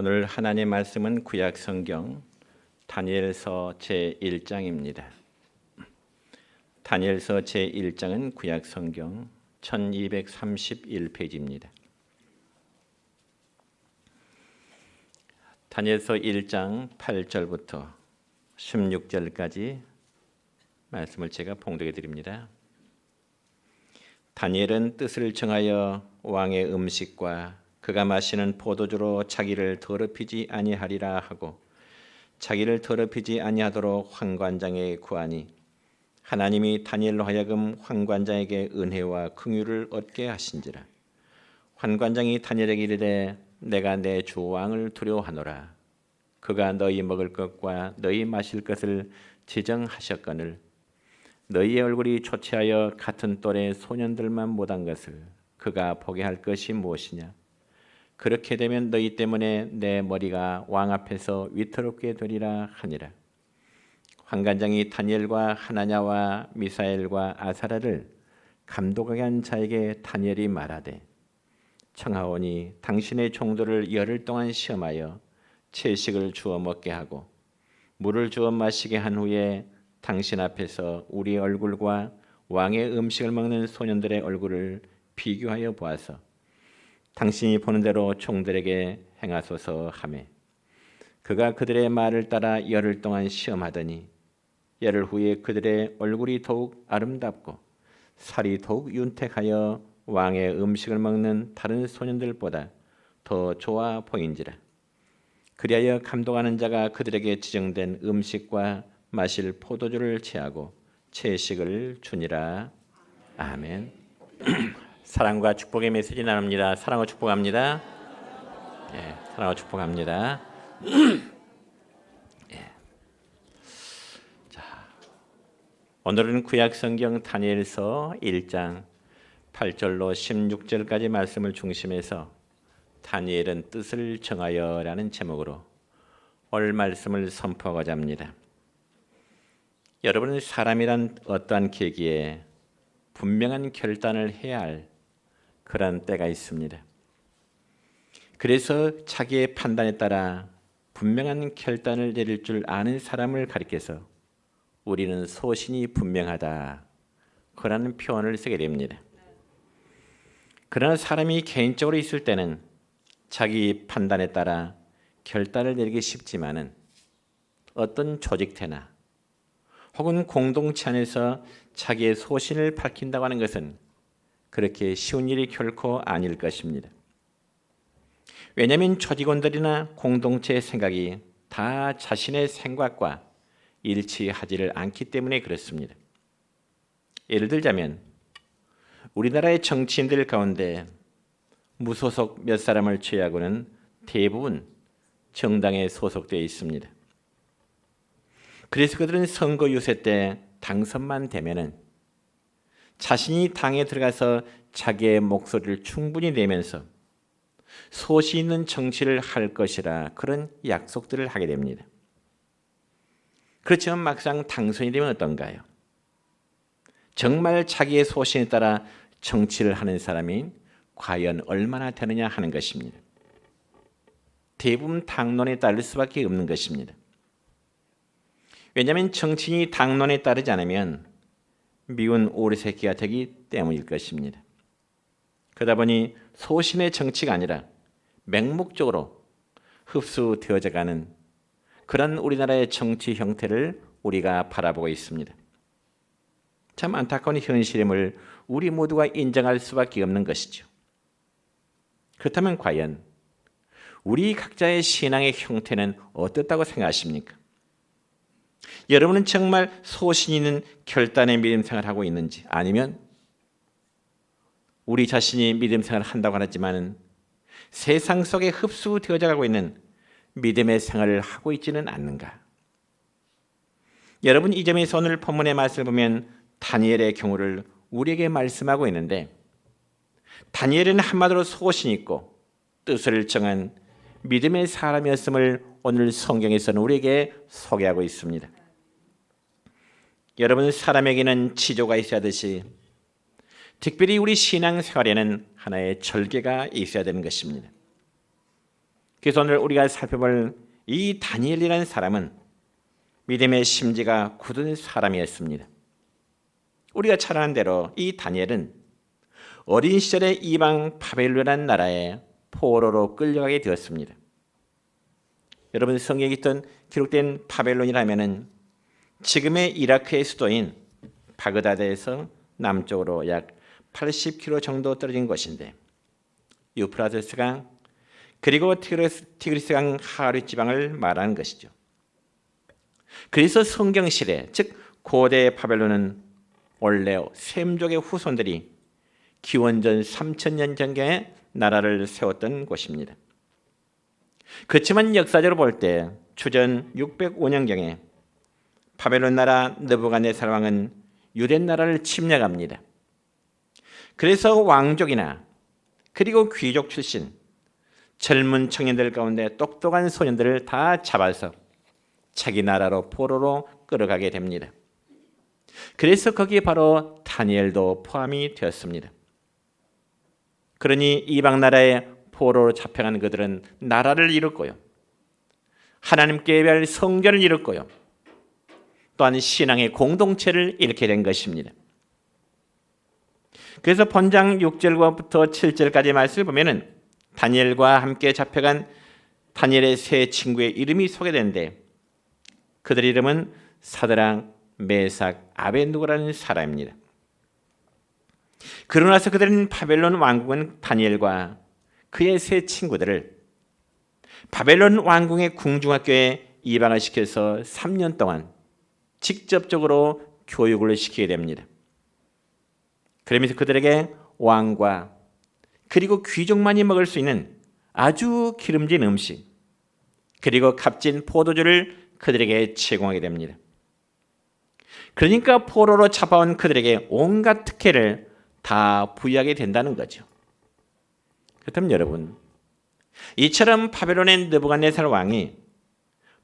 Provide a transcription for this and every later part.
오늘 하나님의 말씀은 구약 성경 다니엘서 제1장입니다. 다니엘서 제1장은 구약 성경 1231페이지입니다. 다니엘서 1장 8절부터 16절까지 말씀을 제가 봉독해 드립니다. 다니엘은 뜻을 정하여 왕의 음식과 그가 마시는 포도주로 자기를 더럽히지 아니하리라 하고 자기를 더럽히지 아니하도록 환관장에 구하니 하나님이 다니엘로 하여금 환관장에게 은혜와 긍휼을 얻게 하신지라. 환관장이 다니엘에게 이르되 내가 내 주 왕을 두려워하노라. 그가 너희 먹을 것과 너희 마실 것을 지정하셨거늘 너희의 얼굴이 초췌하여 같은 또래 소년들만 못한 것을 그가 보게 할 것이 무엇이냐. 그렇게 되면 너희 때문에 내 머리가 왕 앞에서 위태롭게 되리라 하니라. 환관장이 다니엘과 하나냐와 미사엘과 아사랴를 감독하게 한 자에게 다니엘이 말하되 청하오니 당신의 종들을 열흘 동안 시험하여 채식을 주어 먹게 하고 물을 주어 마시게 한 후에 당신 앞에서 우리 얼굴과 왕의 음식을 먹는 소년들의 얼굴을 비교하여 보아서 당신이 보는 대로 종들에게 행하소서 하매 그가 그들의 말을 따라 열흘 동안 시험하더니 열흘 후에 그들의 얼굴이 더욱 아름답고 살이 더욱 윤택하여 왕의 음식을 먹는 다른 소년들보다 더 좋아 보인지라. 그리하여 감독하는 자가 그들에게 지정된 음식과 마실 포도주를 취하고 채식을 주니라. 아멘. 사랑과 축복의 메시지 나눕니다. 사랑과 축복합니다. 사랑과 축복합니다. 자, 오늘은 구약 성경 다니엘서 1장 8절로 16절까지 말씀을 중심해서 다니엘은 뜻을 정하여라는 제목으로 오늘 말씀을 선포하고자 합니다. 여러분은 사람이란 어떠한 계기에 분명한 결단을 해야 할 그런 때가 있습니다. 그래서 자기의 판단에 따라 분명한 결단을 내릴 줄 아는 사람을 가리켜서 우리는 소신이 분명하다 그라는 표현을 쓰게 됩니다. 그러나 사람이 개인적으로 있을 때는 자기 판단에 따라 결단을 내리기 쉽지만은 어떤 조직태나 혹은 공동체 안에서 자기의 소신을 밝힌다고 하는 것은 그렇게 쉬운 일이 결코 아닐 것입니다. 왜냐하면 조직원들이나 공동체의 생각이 다 자신의 생각과 일치하지를 않기 때문에 그렇습니다. 예를 들자면 우리나라의 정치인들 가운데 무소속 몇 사람을 제외하고는 대부분 정당에 소속되어 있습니다. 그래서 그들은 선거 유세 때 당선만 되면은 자신이 당에 들어가서 자기의 목소리를 충분히 내면서 소신 있는 정치를 할 것이라 그런 약속들을 하게 됩니다. 그렇지만 막상 당선이 되면 어떤가요? 정말 자기의 소신에 따라 정치를 하는 사람이 과연 얼마나 되느냐 하는 것입니다. 대부분 당론에 따를 수밖에 없는 것입니다. 왜냐하면 정치인이 당론에 따르지 않으면 미운 오리새끼가 되기 때문일 것입니다. 그러다 보니 소신의 정치가 아니라 맹목적으로 흡수되어져가는 그런 우리나라의 정치 형태를 우리가 바라보고 있습니다. 참 안타까운 현실임을 우리 모두가 인정할 수밖에 없는 것이죠. 그렇다면 과연 우리 각자의 신앙의 형태는 어떻다고 생각하십니까? 여러분은 정말 소신 있는 결단의 믿음 생활을 하고 있는지, 아니면 우리 자신이 믿음 생활을 한다고 하지만 세상 속에 흡수되어져 가고 있는 믿음의 생활을 하고 있지는 않는가? 여러분, 이 점에서 오늘 본문의 말씀을 보면 다니엘의 경우를 우리에게 말씀하고 있는데, 다니엘은 한마디로 소신 있고 뜻을 정한 믿음의 사람이었음을 오늘 성경에서는 우리에게 소개하고 있습니다. 여러분, 사람에게는 지조가 있어야 하듯이 특별히 우리 신앙생활에는 하나의 절개가 있어야 되는 것입니다. 그래서 오늘 우리가 살펴볼 이 다니엘이라는 사람은 믿음의 심지가 굳은 사람이었습니다. 우리가 잘 아는 대로 이 다니엘은 어린 시절에 이방 바벨론이라는 나라에 포로로 끌려가게 되었습니다. 여러분, 성경에 있던 기록된 바벨론이라면은 지금의 이라크의 수도인 바그다드에서 남쪽으로 약 80km 정도 떨어진 곳인데, 유프라테스강 그리고 티그리스강 하류 지방을 말하는 것이죠. 그래서 성경 시대, 즉 고대 바벨론은 원래 셈족의 후손들이 기원전 3000년 전경에 나라를 세웠던 곳입니다. 그렇지만 역사적으로 볼 때 주전 605년경에 바벨론 나라 느부갓네살 왕은 유대 나라를 침략합니다. 그래서 왕족이나 그리고 귀족 출신 젊은 청년들 가운데 똑똑한 소년들을 다 잡아서 자기 나라로 포로로 끌어가게 됩니다. 그래서 거기에 바로 다니엘도 포함이 되었습니다. 그러니 이방 나라에 포로로 잡혀간 그들은 나라를 잃었고요, 하나님께 예배할 성전을 잃었고요, 또한 신앙의 공동체를 잃게 된 것입니다. 그래서 본장 6절부터 7절까지 말씀을 보면은 다니엘과 함께 잡혀간 다니엘의 세 친구의 이름이 소개되는데, 그들의 이름은 사드락, 메삭, 아벤누고라는 사람입니다. 그러고 나서 그들은 바벨론 왕국은 다니엘과 그의 세 친구들을 바벨론 왕궁의 궁중학교에 입학을 시켜서 3년 동안 직접적으로 교육을 시키게 됩니다. 그러면서 그들에게 왕과 그리고 귀족만이 먹을 수 있는 아주 기름진 음식, 그리고 값진 포도주를 그들에게 제공하게 됩니다. 그러니까 포로로 잡아온 그들에게 온갖 특혜를 다 부여하게 된다는 거죠. 그렇다면 여러분, 이처럼 바벨론의 느부갓네살 왕이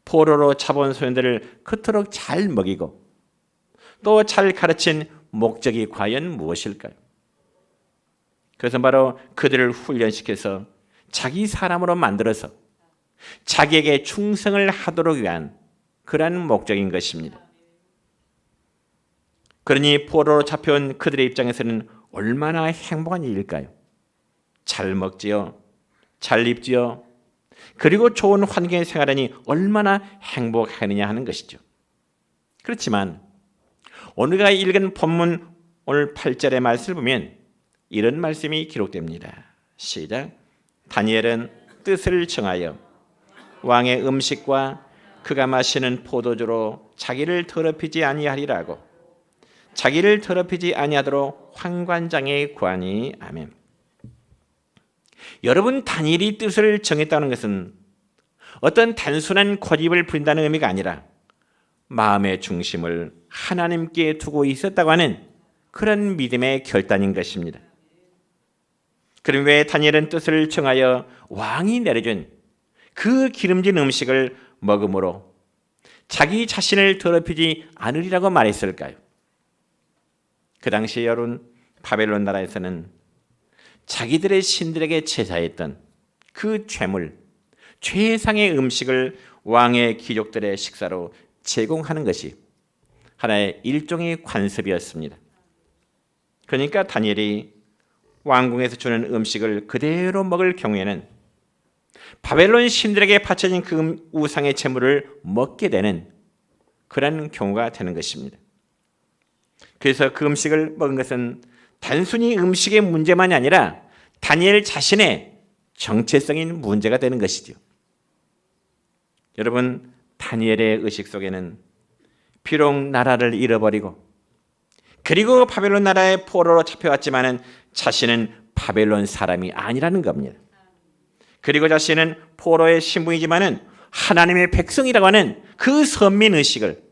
포로로 잡아온 소년들을 그토록 잘 먹이고 또 잘 가르친 목적이 과연 무엇일까요? 그것은 바로 그들을 훈련시켜서 자기 사람으로 만들어서 자기에게 충성을 하도록 위한 그러한 목적인 것입니다. 그러니 포로로 잡혀온 그들의 입장에서는 얼마나 행복한 일일까요? 잘 먹지요, 잘 입지요, 그리고 좋은 환경에 생활하니 얼마나 행복하느냐 하는 것이죠. 그렇지만 오늘가 읽은 본문 오늘 8절의 말씀을 보면 이런 말씀이 기록됩니다. 시작. 다니엘은 뜻을 정하여 왕의 음식과 그가 마시는 포도주로 자기를 더럽히지 아니하리라고, 자기를 더럽히지 아니하도록 환관장에 구하니. 아멘. 여러분, 다니엘이 뜻을 정했다는 것은 어떤 단순한 고집을 부린다는 의미가 아니라 마음의 중심을 하나님께 두고 있었다고 하는 그런 믿음의 결단인 것입니다. 그럼 왜 다니엘은 뜻을 정하여 왕이 내려준 그 기름진 음식을 먹음으로 자기 자신을 더럽히지 않으리라고 말했을까요? 그 당시에 여러분, 바벨론 나라에서는 자기들의 신들에게 제사했던 그 죄물, 최상의 음식을 왕의 귀족들의 식사로 제공하는 것이 하나의 일종의 관습이었습니다. 그러니까 다니엘이 왕궁에서 주는 음식을 그대로 먹을 경우에는 바벨론 신들에게 바쳐진 그 우상의 제물을 먹게 되는 그런 경우가 되는 것입니다. 그래서 그 음식을 먹은 것은 단순히 음식의 문제만이 아니라 다니엘 자신의 정체성인 문제가 되는 것이죠. 여러분, 다니엘의 의식 속에는 비록 나라를 잃어버리고 그리고 바벨론 나라의 포로로 잡혀왔지만은 자신은 바벨론 사람이 아니라는 겁니다. 그리고 자신은 포로의 신분이지만은 하나님의 백성이라고 하는 그 선민 의식을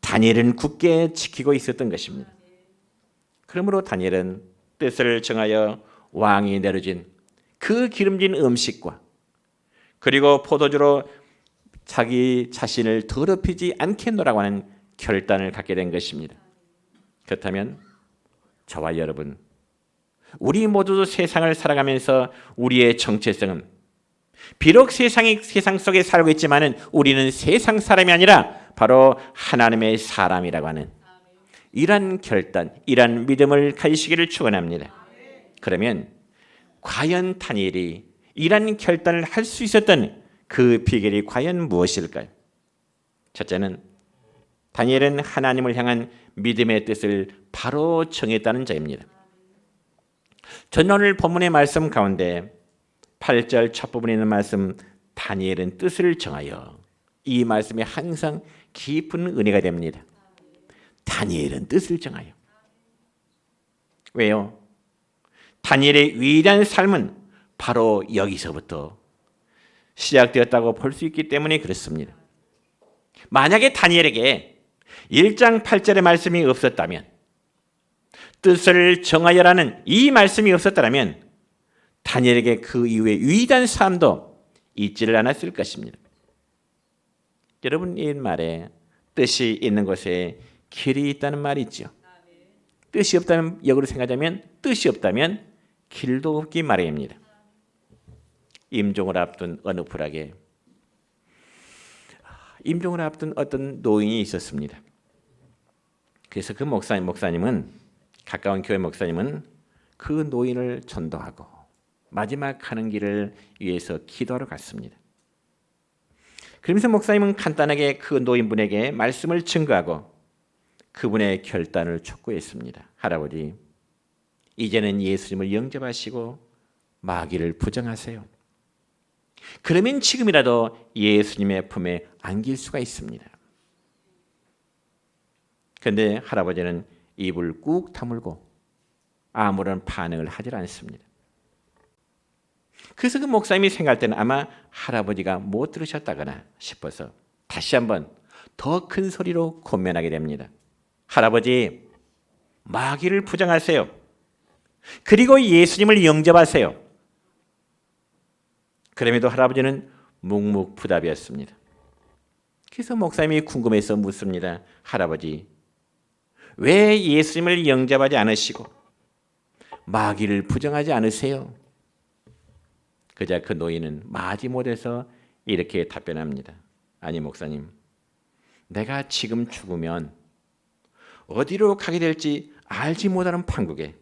다니엘은 굳게 지키고 있었던 것입니다. 그러므로 다니엘은 뜻을 정하여 왕이 내려진 그 기름진 음식과 그리고 포도주로 자기 자신을 더럽히지 않겠노라고 하는 결단을 갖게 된 것입니다. 그렇다면 저와 여러분, 우리 모두도 세상을 살아가면서 우리의 정체성은 비록 세상 속에 살고 있지만은 우리는 세상 사람이 아니라 바로 하나님의 사람이라고 하는 이런 결단, 이런 믿음을 가지시기를 축원합니다. 그러면 과연 다니엘이 이런 결단을 할 수 있었던 그 비결이 과연 무엇일까요? 첫째는 다니엘은 하나님을 향한 믿음의 뜻을 바로 정했다는 점입니다. 저는 오늘 본문의 말씀 가운데 8절 첫 부분에 있는 말씀 다니엘은 뜻을 정하여, 이 말씀이 항상 깊은 은혜가 됩니다. 다니엘은 뜻을 정하여. 왜요? 다니엘의 위대한 삶은 바로 여기서부터 시작되었다고 볼 수 있기 때문에 그렇습니다. 만약에 다니엘에게 1장 8절의 말씀이 없었다면, 뜻을 정하여라는 이 말씀이 없었다면 다니엘에게 그 이후에 위대한 삶도 있지를 않았을 것입니다. 여러분, 이 말에 뜻이 있는 곳에 길이 있다는 말이 있죠. 뜻이 없다면, 역으로 생각하자면 뜻이 없다면 길도 없기 마련입니다. 임종을 앞둔 어느 부락에 임종을 앞둔 어떤 노인이 있었습니다. 그래서 그 목사님은, 가까운 교회 목사님은 그 노인을 전도하고 마지막 가는 길을 위해서 기도하러 갔습니다. 그러면서 목사님은 간단하게 그 노인분에게 말씀을 증거하고 그분의 결단을 촉구했습니다. 할아버지, 이제는 예수님을 영접하시고 마귀를 부정하세요. 그러면 지금이라도 예수님의 품에 안길 수가 있습니다. 그런데 할아버지는 입을 꾹 다물고 아무런 반응을 하질 않습니다. 그래서 그 목사님이 생각할 때는 아마 할아버지가 못 들으셨다거나 싶어서 다시 한번 더 큰 소리로 권면하게 됩니다. 할아버지, 마귀를 부정하세요. 그리고 예수님을 영접하세요. 그럼에도 할아버지는 묵묵부답이었습니다. 그래서 목사님이 궁금해서 묻습니다. 할아버지, 왜 예수님을 영접하지 않으시고 마귀를 부정하지 않으세요? 그자 그 노인은 마지못해서 이렇게 답변합니다. 아니 목사님, 내가 지금 죽으면 어디로 가게 될지 알지 못하는 판국에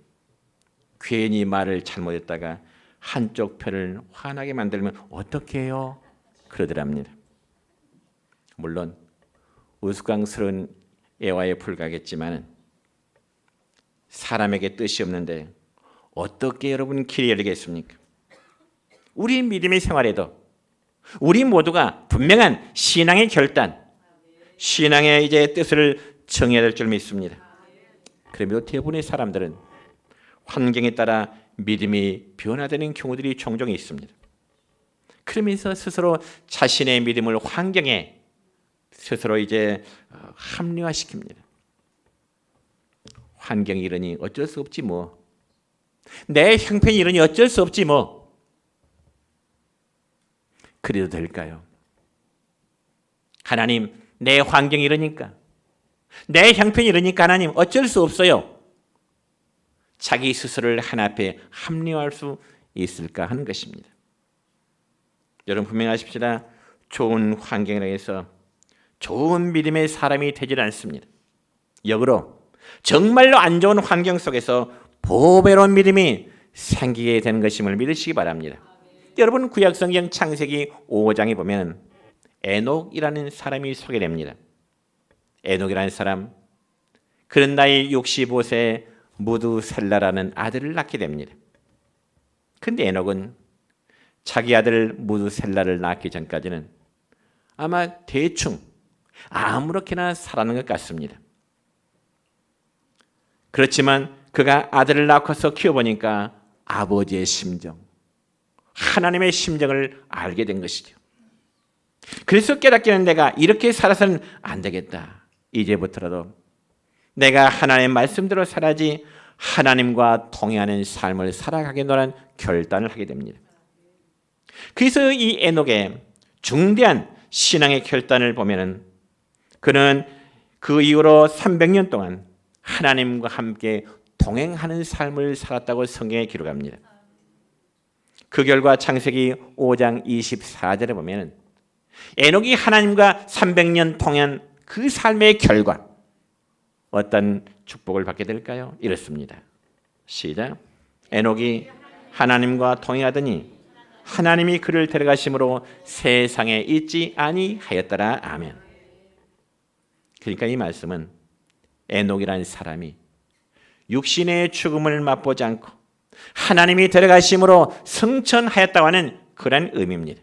괜히 말을 잘못했다가 한쪽 편을 화나게 만들면 어떻게 해요? 그러더랍니다. 물론 우스꽝스러운 애화에 불과하겠지만 사람에게 뜻이 없는데 어떻게 여러분 길이 열리겠습니까? 우리 믿음의 생활에도 우리 모두가 분명한 신앙의 결단, 신앙의 이제 뜻을 정해야 될 줄 믿습니다. 그러므로 대부분의 사람들은 환경에 따라 믿음이 변화되는 경우들이 종종 있습니다. 그러면서 스스로 자신의 믿음을 환경에 스스로 이제 합리화시킵니다. 환경이 이러니 어쩔 수 없지 뭐. 내 형편이 이러니 어쩔 수 없지 뭐. 그래도 될까요? 하나님, 내 환경이 이러니까, 내 형편이 이러니까 하나님 어쩔 수 없어요. 자기 스스로를 하나 앞에 합리화할 수 있을까 하는 것입니다. 여러분 분명하십시다. 좋은 환경이라 해서 좋은 믿음의 사람이 되질 않습니다. 역으로 정말로 안 좋은 환경 속에서 보배로운 믿음이 생기게 되는 것임을 믿으시기 바랍니다. 여러분 구약성경 창세기 5장에 보면 에녹이라는 사람이 소개됩니다. 에녹이라는 사람, 그런 나이 65세에 무두셀라라는 아들을 낳게 됩니다. 그런데 에녹은 자기 아들 무두셀라를 낳기 전까지는 아마 대충 아무렇게나 살아가는 것 같습니다. 그렇지만 그가 아들을 낳고서 키워보니까 아버지의 심정, 하나님의 심정을 알게 된 것이죠. 그래서 깨닫기는 내가 이렇게 살아서는 안 되겠다. 이제부터라도 내가 하나님의 말씀대로 살아야지 하나님과 동행하는 삶을 살아가겠노라는 결단을 하게 됩니다. 그래서 이 에녹의 중대한 신앙의 결단을 보면은 그는 그 이후로 300년 동안 하나님과 함께 동행하는 삶을 살았다고 성경에 기록합니다. 그 결과 창세기 5장 24절에 보면 에녹이 하나님과 300년 동안 그 삶의 결과 어떤 축복을 받게 될까요? 이렇습니다. 시작. 에녹이 하나님과 동행하더니 하나님이 그를 데려가심으로 세상에 있지 아니하였더라. 아멘. 그러니까 이 말씀은 에녹이라는 사람이 육신의 죽음을 맛보지 않고 하나님이 데려가심으로 승천하였다고 하는 그런 의미입니다.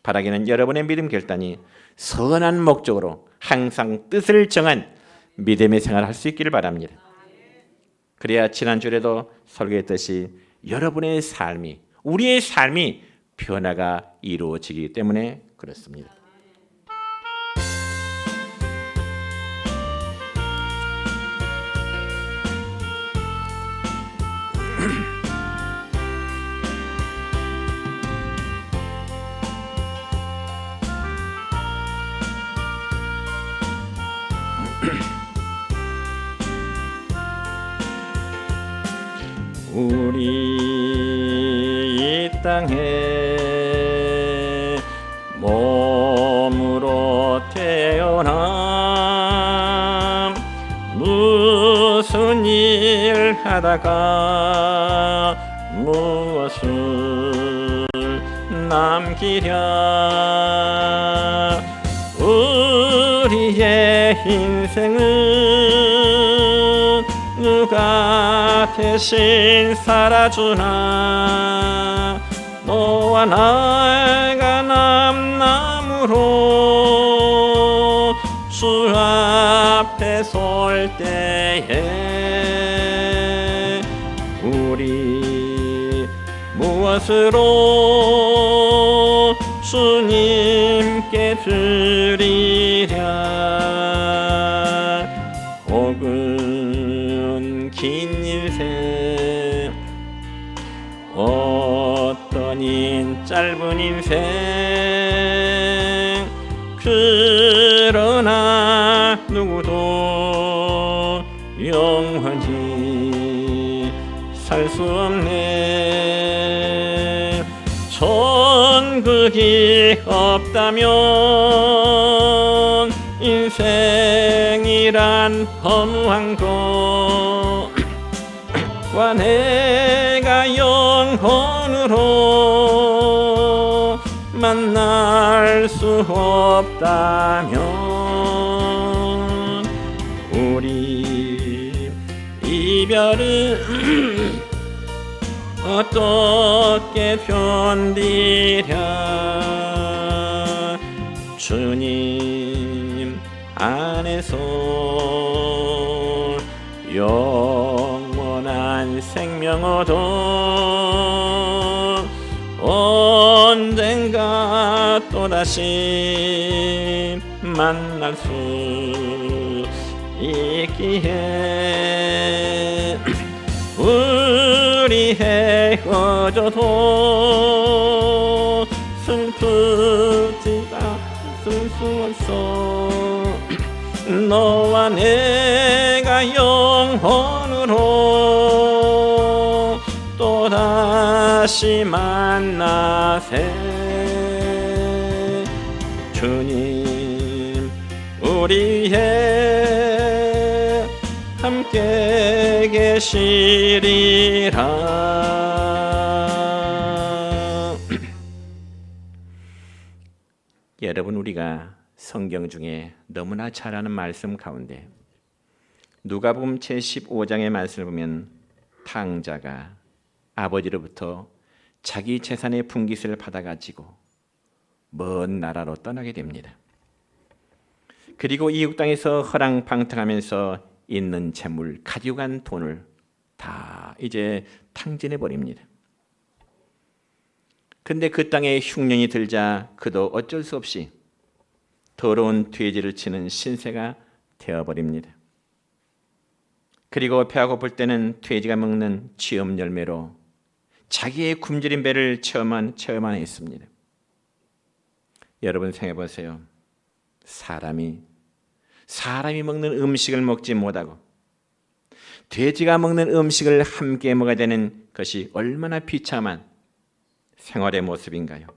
바라기는 여러분의 믿음 결단이 선한 목적으로 항상 뜻을 정한 믿음의 생활을 할 수 있기를 바랍니다. 그래야 지난주에도 설교했듯이 여러분의 삶이, 우리의 삶이 변화가 이루어지기 때문에 그렇습니다. 우리 이 땅에 몸으로 태어나 무슨 일 하다가 무엇을 남기랴. 우리의 인생은 누가 대신 살아주나. 너와 나가 남남으로 주 앞에 설 때에 우리 무엇으로 주님께 드리랴. 혹은 긴 인생 어떠닌 짧은 인생 그러나 누구도 영원히 살 수 없네. 천국이 없다면 인생이란 허무한 것과 내가 영혼으로 만날 수 없다면 우리 이별은 어떻게 견디랴. 주님 안에서 영원한 생명 얻어 언젠가 또다시 만날 수 있기에 우리 헤어져도 슬프지 않을 수 없어. 너와 내가 영혼으로 또다시 만나세. 주님 우리의 함께 계시리라. 여러분, 우리가 성경 중에 너무나 잘 아는 말씀 가운데 누가복음 제15장의 말씀을 보면 탕자가 아버지로부터 자기 재산의 분깃을 받아가지고 먼 나라로 떠나게 됩니다. 그리고 이웃 땅에서 허랑방탕하면서 있는 재물, 가지고 간 돈을 다 이제 탕진해 버립니다. 근데 그 땅에 흉년이 들자 그도 어쩔 수 없이 더러운 돼지를 치는 신세가 되어버립니다. 그리고 배가 고플 때는 돼지가 먹는 쥐엄 열매로 자기의 굶주린 배를 체험만 했습니다. 여러분 생각해 보세요. 사람이 먹는 음식을 먹지 못하고 돼지가 먹는 음식을 함께 먹어야 되는 것이 얼마나 비참한 생활의 모습인가요?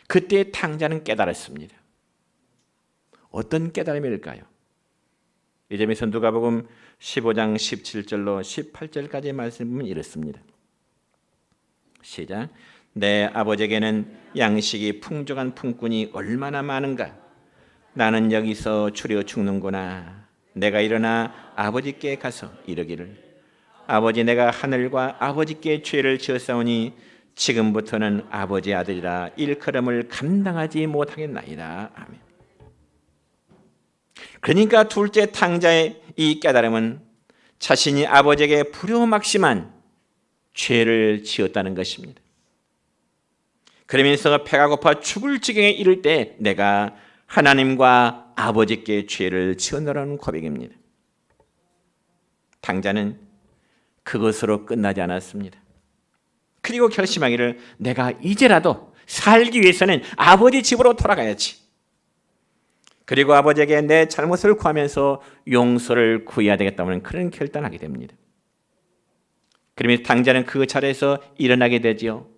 그때 탕자는 깨달았습니다. 어떤 깨달음일까요? 이 점에서 누가복음 15장 17절로 18절까지의 말씀은 이렇습니다. 시작. 내 아버지에게는 양식이 풍족한 품꾼이 얼마나 많은가. 나는 여기서 추려 죽는구나. 내가 일어나 아버지께 가서 이르기를 아버지, 내가 하늘과 아버지께 죄를 지었사오니 지금부터는 아버지 아들이라 일컬음을 감당하지 못하겠나이다. 아멘. 그러니까 둘째 탕자의 이 깨달음은 자신이 아버지에게 불효막심한 죄를 지었다는 것입니다. 그러면서 배가 고파 죽을 지경에 이를 때 내가 하나님과 아버지께 죄를 지었노라는 고백입니다. 탕자는 그것으로 끝나지 않았습니다. 그리고 결심하기를 내가 이제라도 살기 위해서는 아버지 집으로 돌아가야지. 그리고 아버지에게 내 잘못을 구하면서 용서를 구해야 되겠다는 그런 결단하게 됩니다. 그러면서 탕자는 그 자리에서 일어나게 되지요.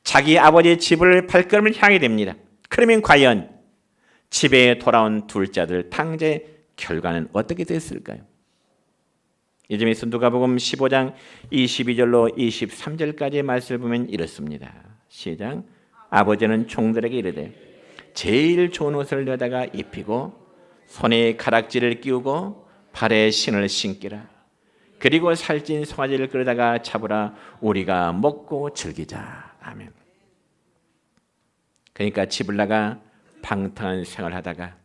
자기 아버지의 집을 발걸음을 향하게 됩니다. 그러면 과연 집에 돌아온 둘째 아들 탕자의 결과는 어떻게 됐을까요? 이 점에서 누가복음 15장 22절로 23절까지의 말씀을 보면 이렇습니다. 시작. 아버지는 종들에게 이르되 제일 좋은 옷을 내다가 입히고 손에 가락지를 끼우고 발에 신을 신기라. 그리고 살찐 송아지를 끌어다가 잡으라. 우리가 먹고 즐기자. 아멘. 그러니까 집을 나가 방탕한 생활하다가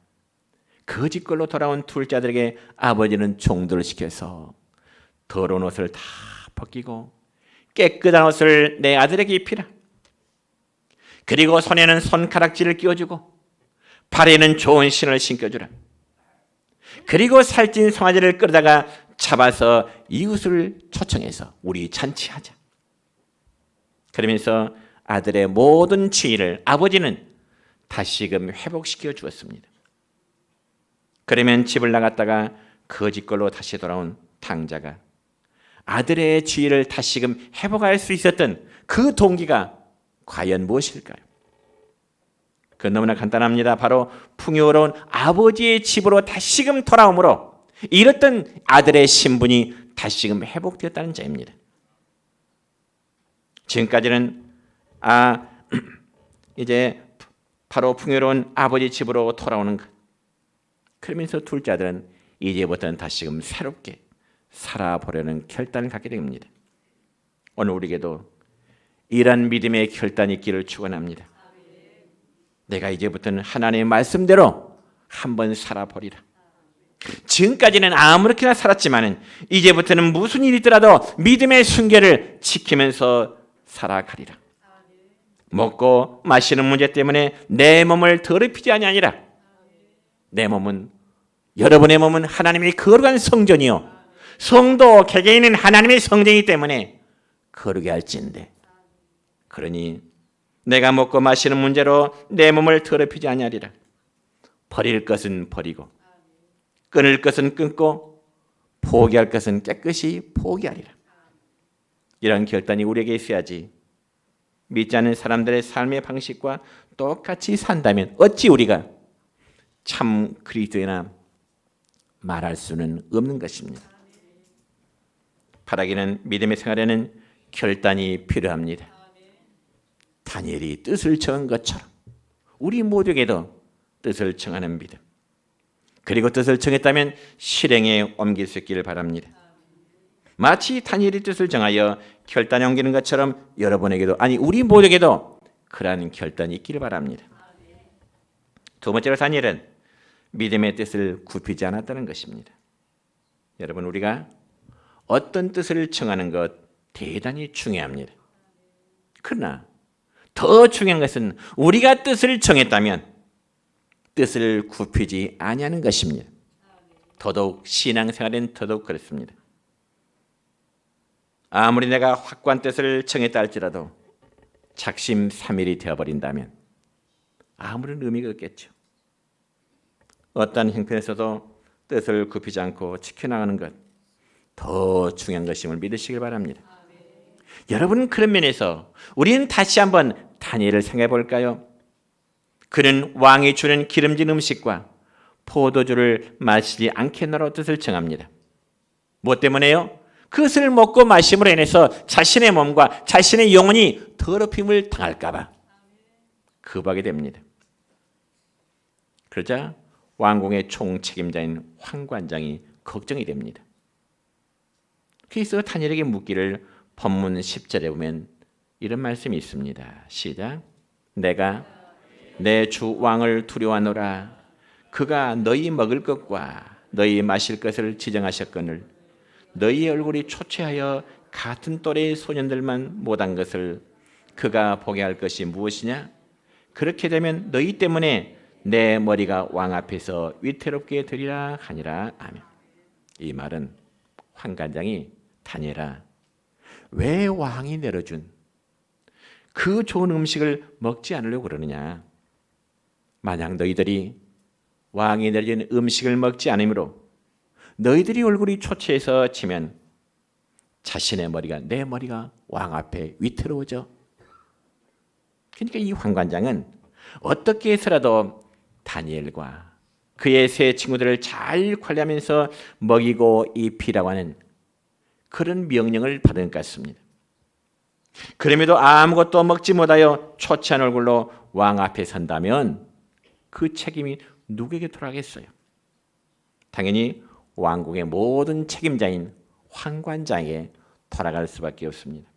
거짓걸로 돌아온 둘째 아들에게 아버지는 종들을 시켜서 더러운 옷을 다 벗기고 깨끗한 옷을 내 아들에게 입히라. 그리고 손에는 손가락질을 끼워주고 발에는 좋은 신을 신겨주라. 그리고 살찐 송아지를 끌어다가 잡아서 이웃을 초청해서 우리 잔치하자. 그러면서 아들의 모든 지위를 아버지는 다시금 회복시켜 주었습니다. 그러면 집을 나갔다가 거짓걸로 다시 돌아온 탕자가 아들의 지위를 다시금 회복할 수 있었던 그 동기가 과연 무엇일까요? 그건 너무나 간단합니다. 바로 풍요로운 아버지의 집으로 다시금 돌아옴으로 잃었던 아들의 신분이 다시금 회복되었다는 점입니다. 지금까지는 이제 바로 풍요로운 아버지 집으로 돌아오는 것. 그러면서 둘째 아들은 이제부터는 다시금 새롭게 살아보려는 결단을 갖게 됩니다. 오늘 우리에게도 이러한 믿음의 결단이 있기를 축원합니다. 내가 이제부터는 하나님의 말씀대로 한번 살아보리라. 지금까지는 아무렇게나 살았지만 이제부터는 무슨 일이 있더라도 믿음의 순결을 지키면서 살아가리라. 먹고 마시는 문제 때문에 내 몸을 더럽히지 아니하니라. 내 몸은 여러분의 몸은 하나님의 거룩한 성전이요 성도 개개인은 하나님의 성전이기 때문에 거룩히 할진대. 그러니 내가 먹고 마시는 문제로 내 몸을 더럽히지 아니하리라. 버릴 것은 버리고 끊을 것은 끊고 포기할 것은 깨끗이 포기하리라. 이런 결단이 우리에게 있어야지 믿지 않는 사람들의 삶의 방식과 똑같이 산다면 어찌 우리가 참 그리스도이나 말할 수는 없는 것입니다. 바라기는 믿음의 생활에는 결단이 필요합니다. 다니엘이 뜻을 정한 것처럼 우리 모두에게도 뜻을 정하는 믿음, 그리고 뜻을 정했다면 실행에 옮길 수 있기를 바랍니다. 마치 다니엘이 뜻을 정하여 결단에 옮기는 것처럼 여러분에게도 우리 모두에게도 그러한 결단이 있기를 바랍니다. 두 번째로 다니엘은 믿음의 뜻을 굽히지 않았다는 것입니다. 여러분, 우리가 어떤 뜻을 정하는 것 대단히 중요합니다. 그러나 더 중요한 것은 우리가 뜻을 정했다면 뜻을 굽히지 아니하는 것입니다. 더더욱 신앙생활은 더더욱 그렇습니다. 아무리 내가 확고한 뜻을 정했다 할지라도 작심삼일이 되어버린다면 아무런 의미가 없겠죠. 어떠한 형편에서도 뜻을 굽히지 않고 지켜나가는 것 더 중요한 것임을 믿으시길 바랍니다. 여러분, 그런 면에서 우리는 다시 한번 다니엘을 생각해 볼까요? 그는 왕이 주는 기름진 음식과 포도주를 마시지 않겠노라고 뜻을 정합니다. 무엇 때문에요? 그것을 먹고 마심으로 인해서 자신의 몸과 자신의 영혼이 더럽힘을 당할까 봐 급하게 됩니다. 그러자 왕궁의 총책임자인 황관장이 걱정이 됩니다. 그래서 다니엘에게 묻기를 본문 10절에 보면 이런 말씀이 있습니다. 시작. 내가 내 주 왕을 두려워하노라. 그가 너희 먹을 것과 너희 마실 것을 지정하셨거늘 너희 얼굴이 초췌하여 같은 또래의 소년들만 못한 것을 그가 보게 할 것이 무엇이냐? 그렇게 되면 너희 때문에 내 머리가 왕 앞에서 위태롭게 되리라 하니라. 아멘. 이 말은 황관장이 다니엘아, 왜 왕이 내려준 그 좋은 음식을 먹지 않으려고 그러느냐? 만약 너희들이 왕이 내려준 음식을 먹지 않으므로 너희들이 얼굴이 초췌해서 치면 자신의 머리가, 내 머리가 왕 앞에 위태로워져. 그러니까 이 황관장은 어떻게 해서라도 다니엘과 그의 세 친구들을 잘 관리하면서 먹이고 입히라고 하는 그런 명령을 받은 것 같습니다. 그럼에도 아무것도 먹지 못하여 초췌한 얼굴로 왕 앞에 선다면 그 책임이 누구에게 돌아가겠어요? 당연히 왕궁의 모든 책임자인 황관장에게 돌아갈 수밖에 없습니다.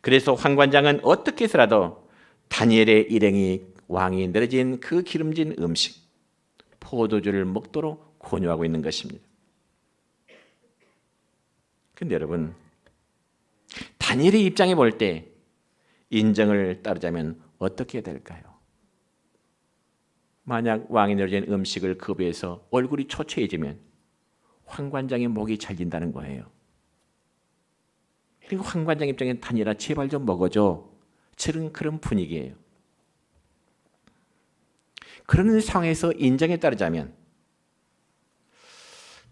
그래서 황관장은 어떻게 해서라도 다니엘의 일행이 왕이 내려진 그 기름진 음식, 포도주를 먹도록 권유하고 있는 것입니다. 그런데 여러분, 다니엘의 입장에 볼 때 인정을 따르자면 어떻게 될까요? 만약 왕이 내려진 음식을 거부해서 얼굴이 초췌해지면 황관장의 목이 잘린다는 거예요. 그리고 황관장 입장에는 다니엘아 제발 좀 먹어줘. 그런 분위기예요. 그런 상황에서 인정에 따르자면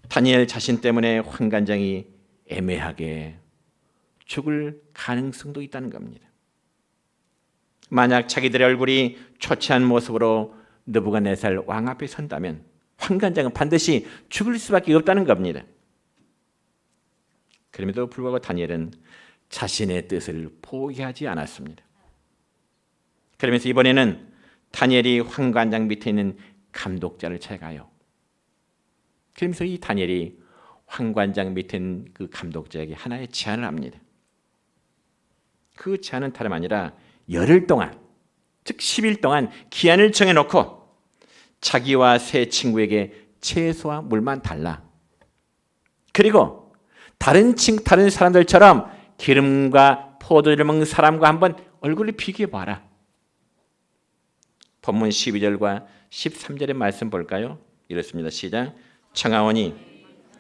다니엘 자신 때문에 황관장이 애매하게 죽을 가능성도 있다는 겁니다. 만약 자기들의 얼굴이 초췌한 모습으로 느부갓네살 왕 앞에 선다면 황관장은 반드시 죽을 수밖에 없다는 겁니다. 그럼에도 불구하고 다니엘은 자신의 뜻을 포기하지 않았습니다. 그러면서 이번에는 다니엘이 황관장 밑에 있는 감독자를 찾아가요. 그러면서 이 다니엘이 황관장 밑에 있는 그 감독자에게 하나의 제안을 합니다. 그 제안은 다름 아니라 열흘 동안, 즉 10일 동안 기한을 정해놓고 자기와 세 친구에게 채소와 물만 달라. 그리고 다른 사람들처럼 기름과 포도주를 먹는 사람과 한번 얼굴을 비교해봐라. 본문 12절과 13절의 말씀 볼까요? 이렇습니다. 시작. 청하오니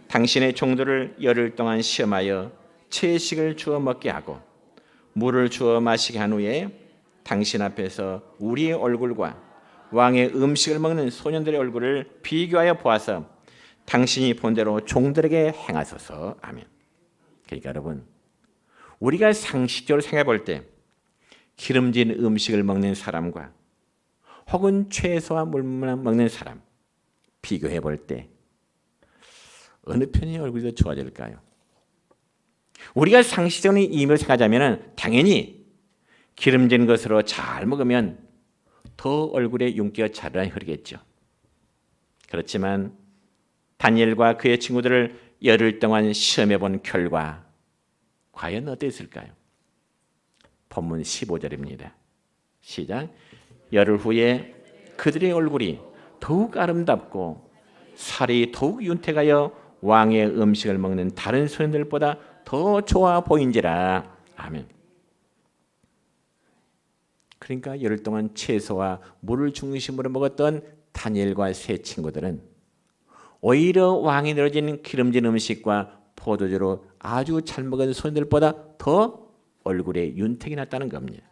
당신의 종들을 열흘 동안 시험하여 채식을 주어 먹게 하고 물을 주어 마시게 한 후에 당신 앞에서 우리의 얼굴과 왕의 음식을 먹는 소년들의 얼굴을 비교하여 보아서 당신이 본대로 종들에게 행하소서. 아멘. 그러니까 여러분, 우리가 상식적으로 생각해 볼 때 기름진 음식을 먹는 사람과 혹은 채소와 물만 먹는 사람 비교해 볼 때 어느 편이 얼굴이 더 좋아질까요? 우리가 상식적으로 의미를 생각하자면 당연히 기름진 것으로 잘 먹으면 더 얼굴에 윤기가 자라나게 흐르겠죠. 그렇지만 다니엘과 그의 친구들을 열흘 동안 시험해 본 결과 과연 어땠을까요? 본문 15절입니다. 시작. 열흘 후에 그들의 얼굴이 더욱 아름답고 살이 더욱 윤택하여 왕의 음식을 먹는 다른 소년들보다 더 좋아 보인지라. 아멘. 그러니까 열흘 동안 채소와 물을 중심으로 먹었던 다니엘과 세 친구들은 오히려 왕이 내려진 기름진 음식과 포도주로 아주 잘 먹은 소년들보다 더 얼굴에 윤택이 났다는 겁니다.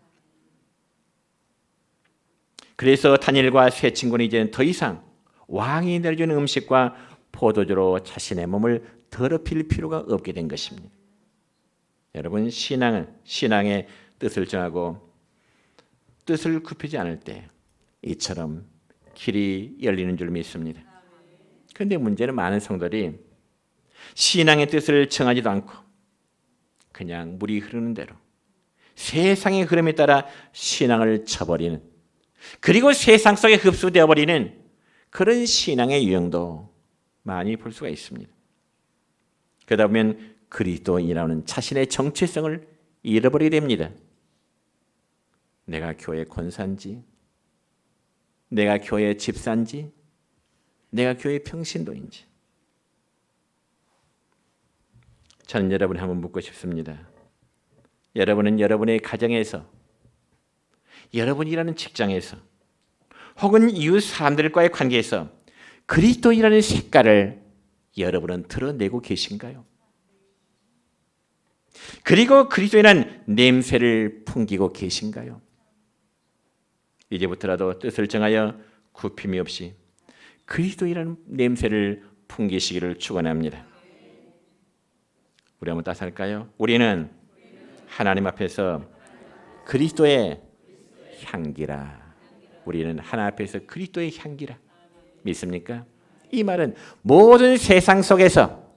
그래서 다니엘과 세 친구는 이제는 더 이상 왕이 내려주는 음식과 포도주로 자신의 몸을 더럽힐 필요가 없게 된 것입니다. 여러분, 신앙의 뜻을 정하고 뜻을 굽히지 않을 때 이처럼 길이 열리는 줄 믿습니다. 그런데 문제는 많은 성도들이 신앙의 뜻을 정하지도 않고 그냥 물이 흐르는 대로 세상의 흐름에 따라 신앙을 쳐버리는, 그리고 세상 속에 흡수되어 버리는 그런 신앙의 유형도 많이 볼 수가 있습니다. 그러다 보면 그리스도인이라는 자신의 정체성을 잃어버리게 됩니다. 내가 교회 권사인지, 내가 교회 집사인지, 내가 교회 평신도인지. 저는 여러분이 한번 묻고 싶습니다. 여러분은 여러분의 가정에서, 여러분이라는 직장에서, 혹은 이웃 사람들과의 관계에서 그리스도이라는 색깔을 여러분은 드러내고 계신가요? 그리고 그리스도이라는 냄새를 풍기고 계신가요? 이제부터라도 뜻을 정하여 굽힘이 없이 그리스도이라는 냄새를 풍기시기를 축원합니다. 우리 한번 따서 할까요? 우리는 하나님 앞에서 그리스도의 향기라. 우리는 하나님 앞에서 그리스도의 향기라. 믿습니까? 이 말은 모든 세상 속에서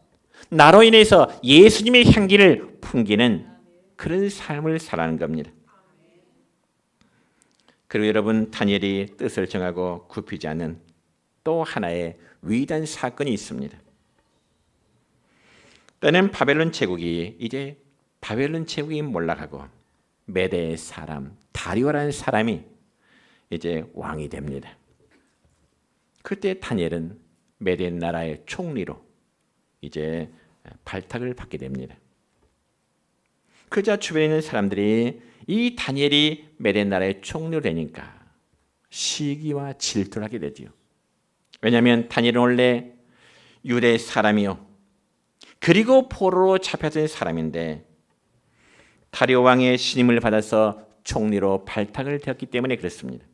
나로 인해서 예수님의 향기를 풍기는 그런 삶을 살아가는 겁니다. 그리고 여러분, 다니엘이 뜻을 정하고 굽히지 않는 또 하나의 위대한 사건이 있습니다. 때는 바벨론 제국이 이제 바벨론 제국이 몰락하고 메대의 사람 다리오라는 사람이 이제 왕이 됩니다. 그때 다니엘은 메대 나라의 총리로 이제 발탁을 받게 됩니다. 그자 주변에 있는 사람들이 이 다니엘이 메대 나라의 총리로 되니까 시기와 질투를 하게 되지요. 왜냐하면 다니엘은 원래 유대 사람이요, 그리고 포로로 잡혀진 사람인데 다리오 왕의 신임을 받아서 총리로 발탁을 되었기 때문에 그렇습니다.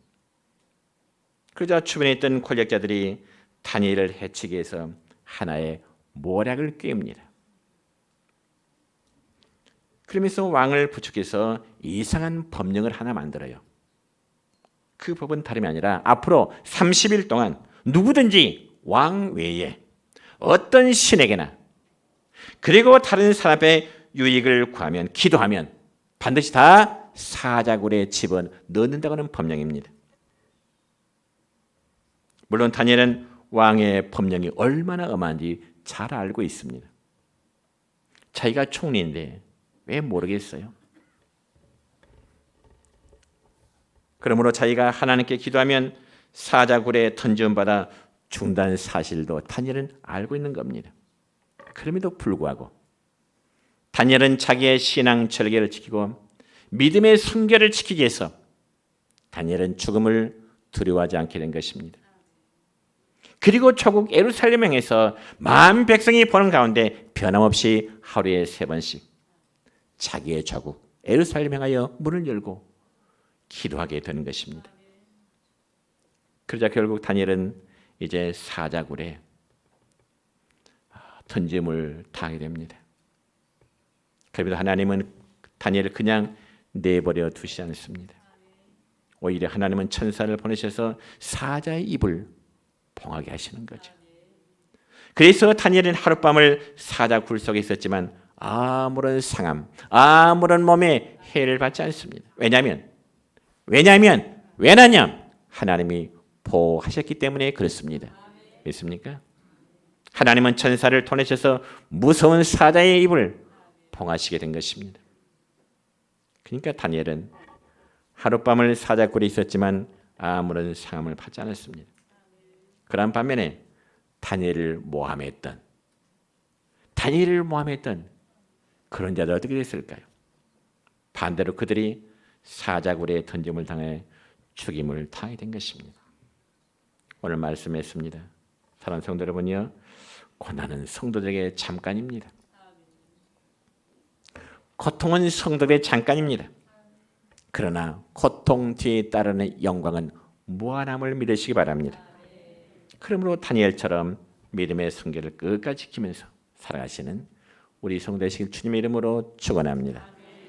그러자 주변에 있던 권력자들이 다니엘을 해치기 위해서 하나의 모략을 꾀입니다. 그러면서 왕을 부축해서 이상한 법령을 하나 만들어요. 그 법은 다름이 아니라 앞으로 30일 동안 누구든지 왕 외에 어떤 신에게나 그리고 다른 사람의 유익을 구하면, 기도하면 반드시 다 사자굴에 집어넣는다고 하는 법령입니다. 물론 다니엘은 왕의 법령이 얼마나 엄한지 잘 알고 있습니다. 자기가 총리인데 왜 모르겠어요? 그러므로 자기가 하나님께 기도하면 사자굴에 던져받아 죽는다는 사실도 다니엘은 알고 있는 겁니다. 그럼에도 불구하고 다니엘은 자기의 신앙 절개를 지키고 믿음의 순결을 지키기 위해서 다니엘은 죽음을 두려워하지 않게 된 것입니다. 그리고 조국 예루살렘에서 만 백성이 보는 가운데 변함없이 하루에 3번씩 자기의 조국 예루살렘 향하여 문을 열고 기도하게 되는 것입니다. 그러자 결국 다니엘은 이제 사자굴에 던짐을 당하게 됩니다. 그런데 하나님은 다니엘을 그냥 내버려 두시지 않습니다. 오히려 하나님은 천사를 보내셔서 사자의 입을 봉하게 하시는 거죠. 그래서 다니엘은 하룻밤을 사자굴 속에 있었지만 아무런 상함, 아무런 몸에 해를 받지 않습니다. 왜냐하면 하나님이 보호하셨기 때문에 그렇습니다. 믿습니까? 하나님은 천사를 보내셔서 무서운 사자의 입을 봉하시게 된 것입니다. 그러니까 다니엘은 하룻밤을 사자굴에 있었지만 아무런 상함을 받지 않았습니다. 그런 반면에 다니엘을 모함했던 그런 자들 어떻게 됐을까요? 반대로 그들이 사자굴에 던짐을 당해 죽임을 당하게 된 것입니다. 오늘 말씀했습니다. 사랑하는 성도 여러분이요, 고난은 성도들에게 잠깐입니다. 고통은 성도들에게 잠깐입니다. 그러나 고통 뒤에 따르는 영광은 무한함을 믿으시기 바랍니다. 그러므로 다니엘처럼 믿음의 순결을 끝까지 지키면서 살아가시는 우리 성되시길 주님의 이름으로 축원합니다.